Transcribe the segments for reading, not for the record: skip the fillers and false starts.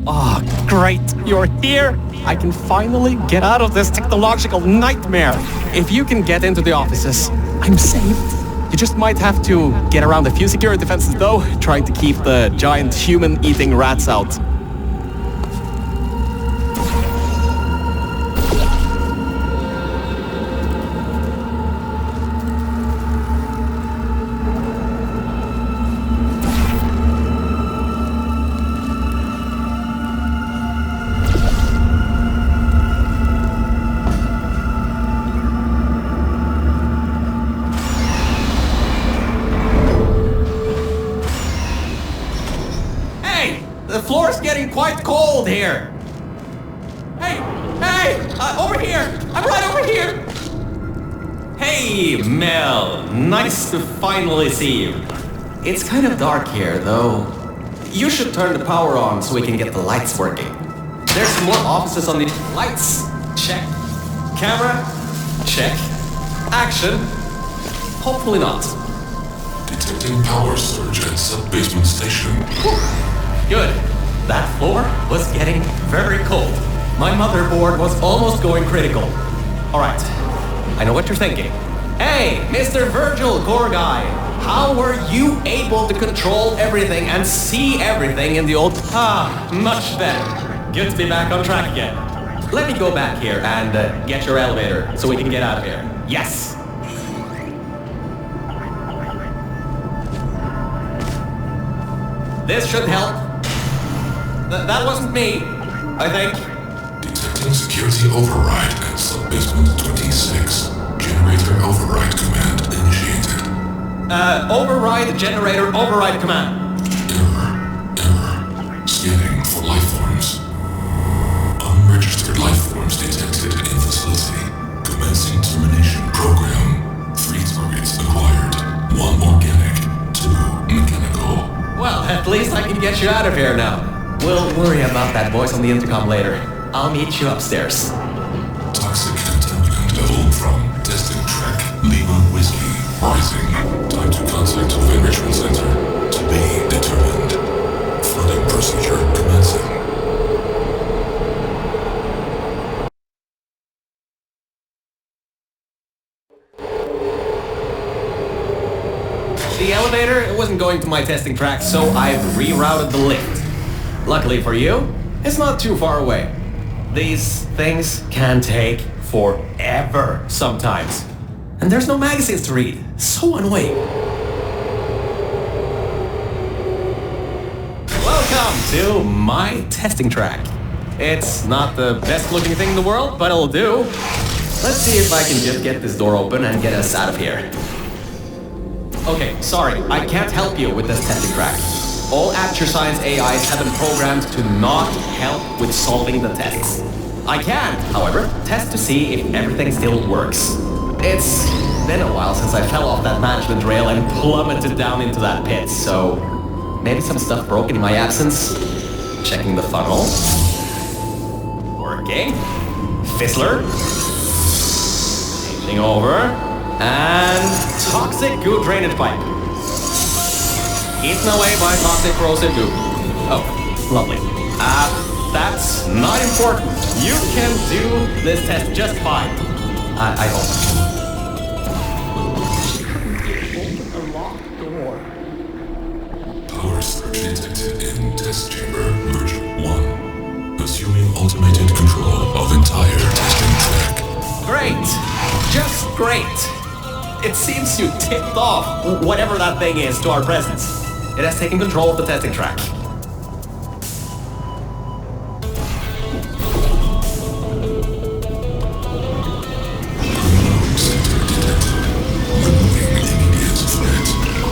Ah, great, you're here! I can finally get out of this technological nightmare! If you can get into the offices, I'm saved. You just might have to get around a few security fences though, trying to keep the giant human-eating rats out. The floor's getting quite cold here. Hey, over here. I'm right over here. Hey, Mel. Nice to finally see you. It's kind of dark here, though. You should turn the power on so we can get the lights working. There's some more offices on the lights. Check. Camera. Check. Action. Hopefully not. Detecting power surge at sub-basement station. Good. That floor was getting very cold. My motherboard was almost going critical. Alright, I know what you're thinking. Hey, Mr. Virgil, core guy. How were you able to control everything and see everything in the old... much better. Good to be back on track again. Let me go back here and get your elevator so we can get out of here. Yes. This should help. That wasn't me, I think. Detecting security override at sub-basement 26. Generator override command initiated. Override generator override command. Error. Scanning for life forms. Unregistered life forms detected in facility. Commencing termination program. 3 targets acquired. 1 organic, 2 mechanical. Well, at least I can get you out of here now. We'll worry about that voice on the intercom later. I'll meet you upstairs. Toxic contaminant level from testing track Lima Whiskey rising. Time to contact the enrichment center to be determined. Flooding procedure commencing. The elevator wasn't going to my testing track, so I've rerouted the lift. Luckily for you, it's not too far away. These things can take forever sometimes. And there's no magazines to read. So annoying. Welcome to my testing track. It's not the best looking thing in the world, but it'll do. Let's see if I can just get this door open and get us out of here. Okay, sorry, I can't help you with this testing track. All Acture Science AIs have been programmed to not help with solving the tests. I can, however, test to see if everything still works. It's been a while since I fell off that management rail and plummeted down into that pit, so maybe some stuff broke in my absence. Checking the funnel. Working. Fizzler. Changing over. And toxic goo drainage pipe. Eaten away by toxic corrosive goo. Oh, lovely. That's not important. You can do this test just fine. I hope. A locked door. Power surge detected in test chamber merge 1. Assuming automated control of entire testing track. Great. Just great. It seems you tipped off whatever that thing is to our presence. It has taken control of the testing track.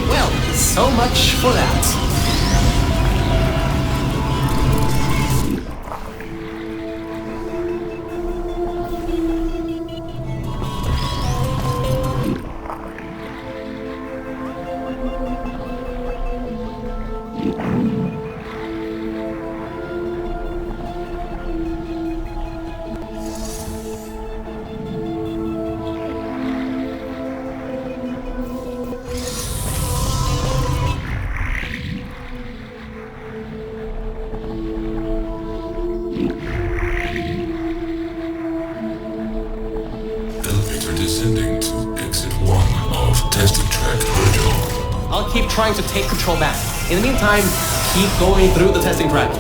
Well, so much for that. Elevator descending to exit 1 of testing track Virgil. I'll keep trying to take control back. In the meantime, keep going through the testing track.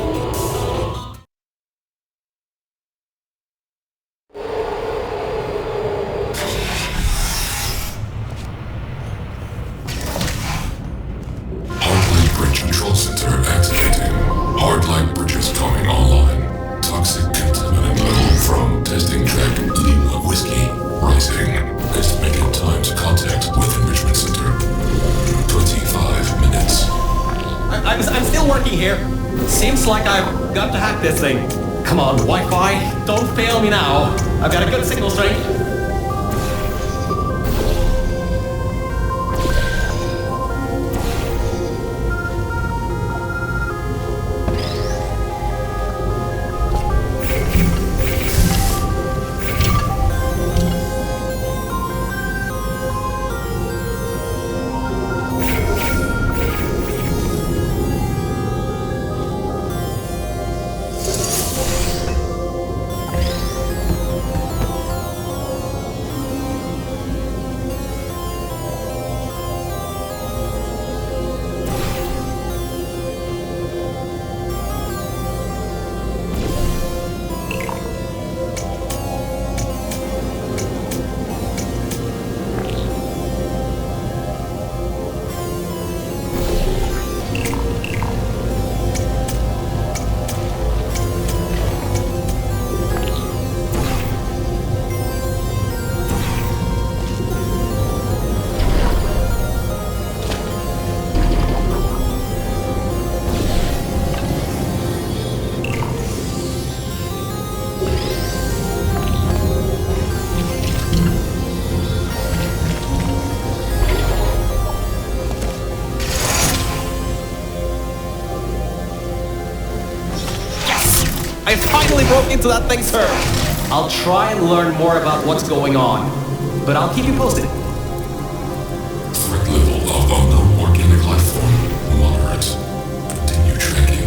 Hardline bridge control center activating. Hardline bridges coming online. Toxic contaminant level from testing track Lima Whiskey rising. Estimated time to contact with enrichment center 25 minutes. I'm still working here. Seems like I've got to hack this thing. Come on, Wi-Fi, don't fail me now. I've got a good signal strength. I finally broke into that thing, sir! I'll try and learn more about what's going on, but I'll keep you posted. Threat level of unknown organic life form moderate. Continue tracking.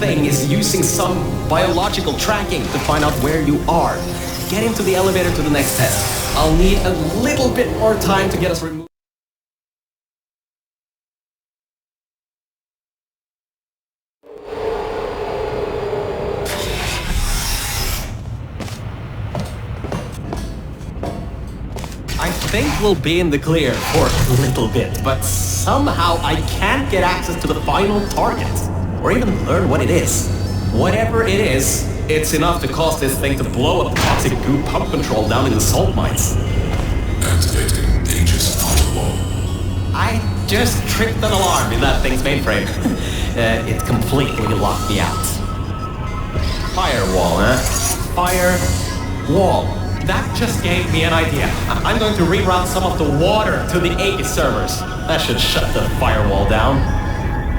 thing is using some biological tracking to find out where you are. Get into the elevator to the next test. I'll need a little bit more time to get us removed. I think we'll be in the clear for a little bit, but somehow I can't get access to the final target, or even learn what it is. Whatever it is, it's enough to cause this thing to blow up the toxic goo pump control down in the salt mines. Activating Aegis firewall. I just tripped an alarm in that thing's mainframe. It completely locked me out. Firewall, huh? Firewall. That just gave me an idea. I'm going to reroute some of the water to the Aegis servers. That should shut the firewall down.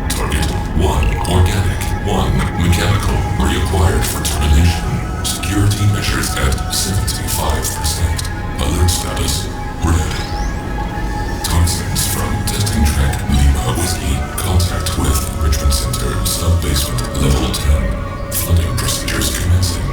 Target 1 organic, 1 mechanical. Reacquired for termination. Security measures at 75%. Alert status red. Toxins from testing track Lima Whiskey. Contact with Enrichment Center, sub-basement, level 10. Flooding procedures commencing.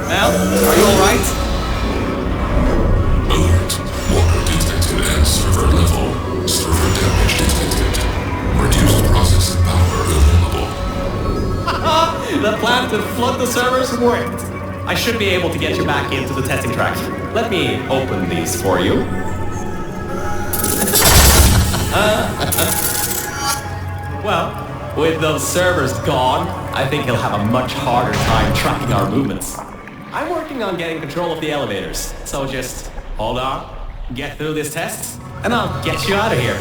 Mel, are you alright? Alert. Water detected at server level. Server damage detected. Reduced processing power available. The plan to flood the servers worked. I should be able to get you back into the testing track. Let me open these for you. Well, with those servers gone, I think he'll have a much harder time tracking our movements. I'm working on getting control of the elevators, so just hold on, get through this test, and I'll get you out of here.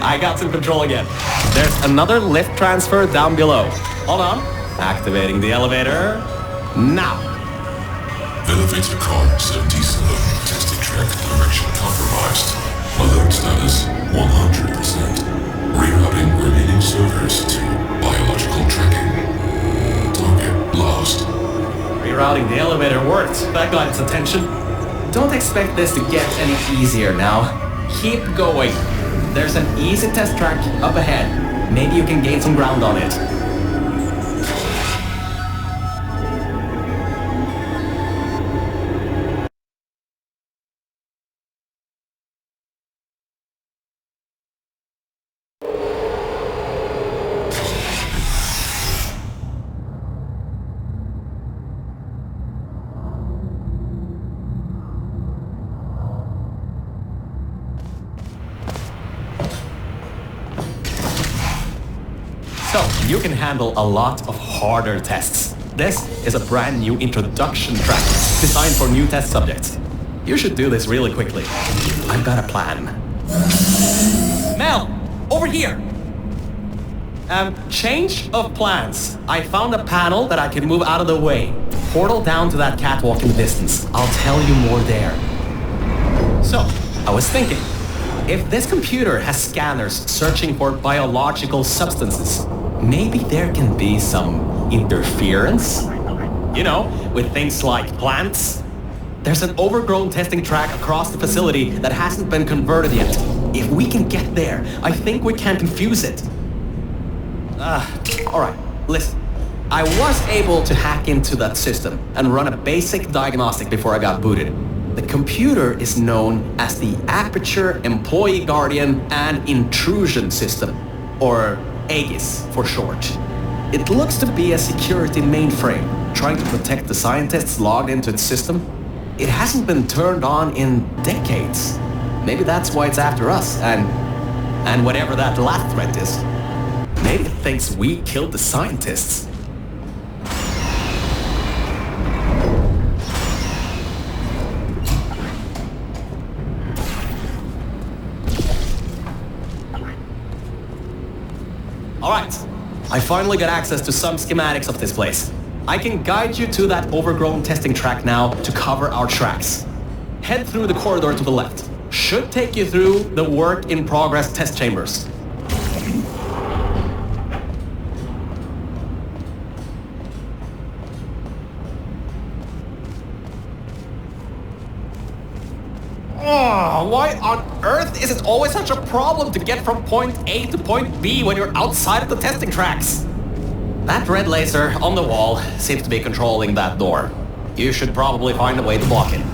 I got some control again. There's another lift transfer down below. Hold on. Activating the elevator. Now. Elevator car 77. Testing track direction compromised. Alert status 100%. Rerouting remaining servers to biological tracking. Target lost. Rerouting the elevator worked. That got its attention. Don't expect this to get any easier now. Keep going. There's an easy test track up ahead. Maybe you can gain some ground on it. So, you can handle a lot of harder tests. This is a brand new introduction track designed for new test subjects. You should do this really quickly. I've got a plan. Mel, over here! Change of plans. I found a panel that I can move out of the way. Portal down to that catwalk in the distance. I'll tell you more there. So, I was thinking, if this computer has scanners searching for biological substances, maybe there can be some interference? You know, with things like plants. There's an overgrown testing track across the facility that hasn't been converted yet. If we can get there, I think we can confuse it. Alright, listen. I was able to hack into that system and run a basic diagnostic before I got booted. The computer is known as the Aperture Employee Guardian and Intrusion System, or AGIS for short. It looks to be a security mainframe trying to protect the scientists logged into its system. It hasn't been turned on in decades. Maybe that's why it's after us, and whatever that last threat is. Maybe it thinks we killed the scientists. Alright, I finally got access to some schematics of this place. I can guide you to that overgrown testing track now to cover our tracks. Head through the corridor to the left. Should take you through the work-in-progress test chambers. Oh, why on earth is it always such a problem to get from point A to point B when you're outside of the testing tracks? That red laser on the wall seems to be controlling that door. You should probably find a way to block it.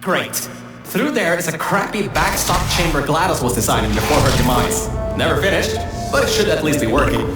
Great. Through there is a crappy backstop chamber GLaDOS was designing before her demise. Never finished, but it should at least be working.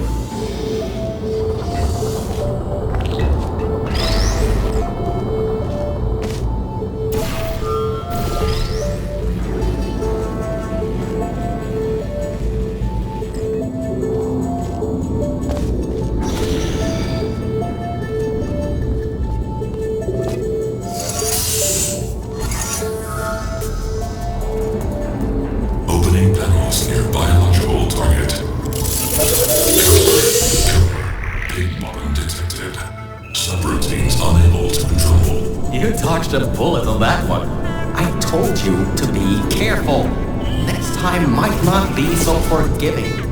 You dodged a bullet on that one. I told you to be careful. Next time might not be so forgiving.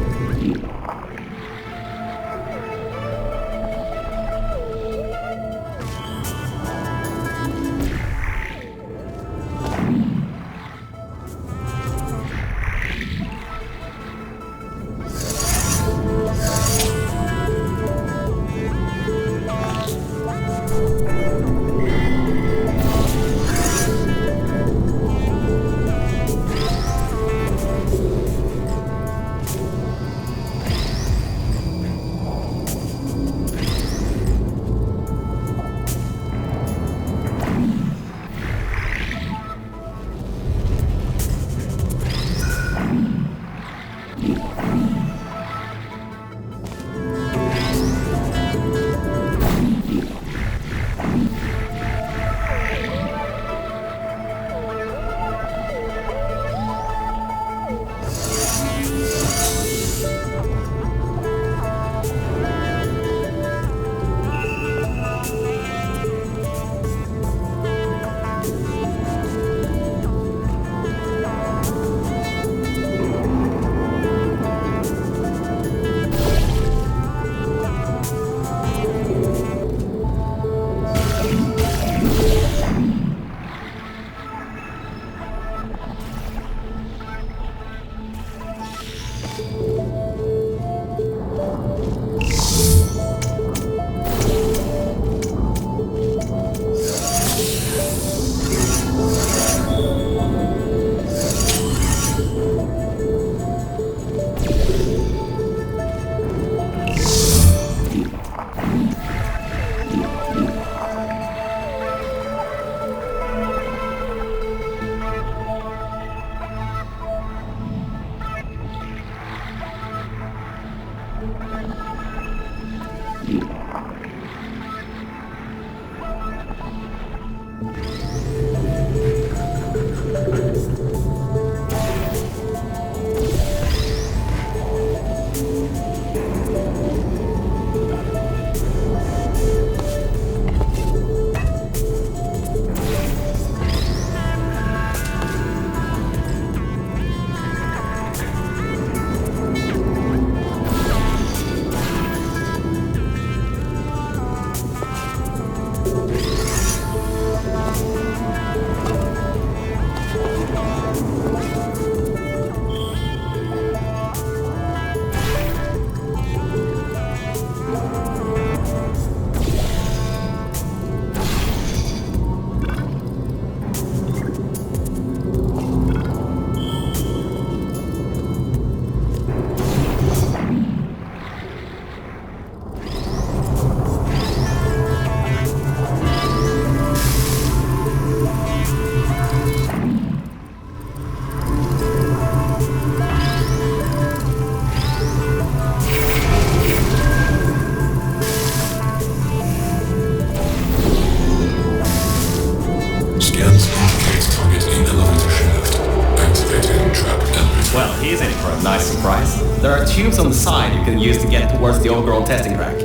Well, he's in for a nice surprise. There are tubes on the side you can use to get towards the overall testing track.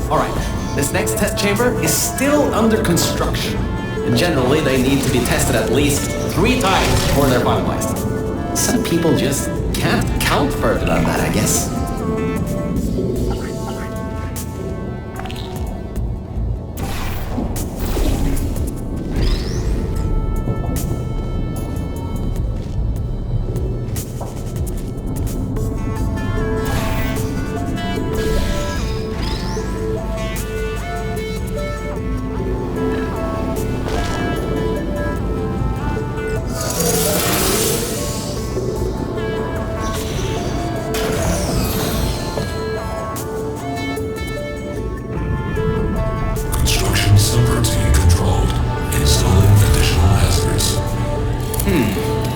Alright, this next test chamber is still under construction. And generally, they need to be tested at least 3 times before they're finalized. Some people just can't count further than that, I guess.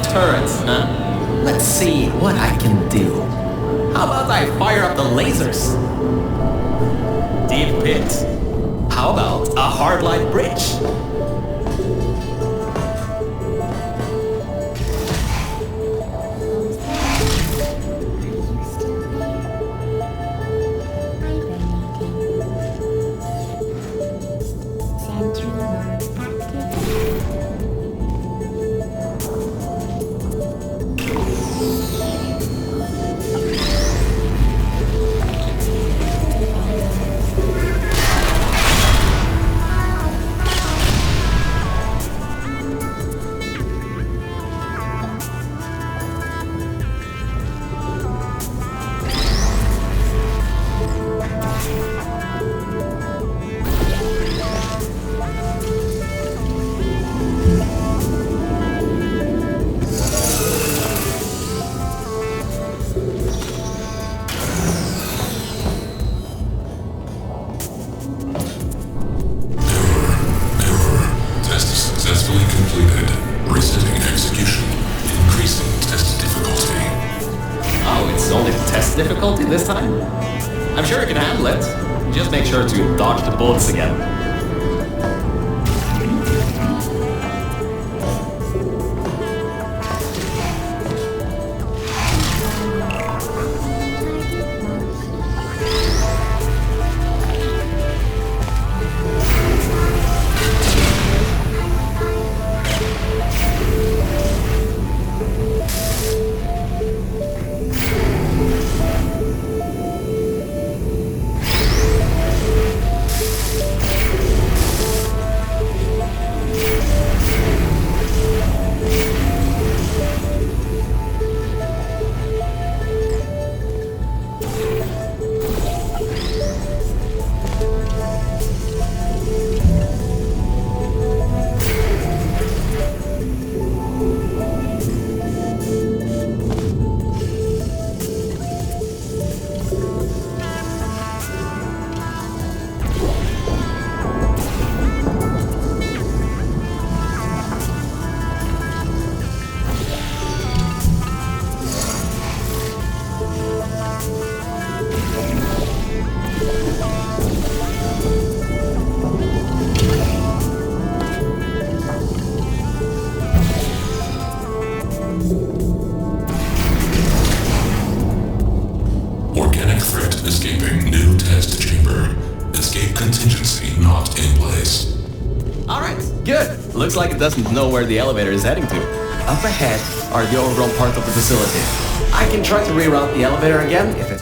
Turrets, huh? Let's see what I can do. How about I fire up the lasers? Deep pit? How about a hard light bridge? Difficulty this time? I'm sure you can handle it. Just make sure to dodge the bullets again. Escaping new test chamber. Escape contingency not in place. Alright, good. Looks like it doesn't know where the elevator is heading to. Up ahead are the overall part of the facility. I can try to reroute the elevator again if it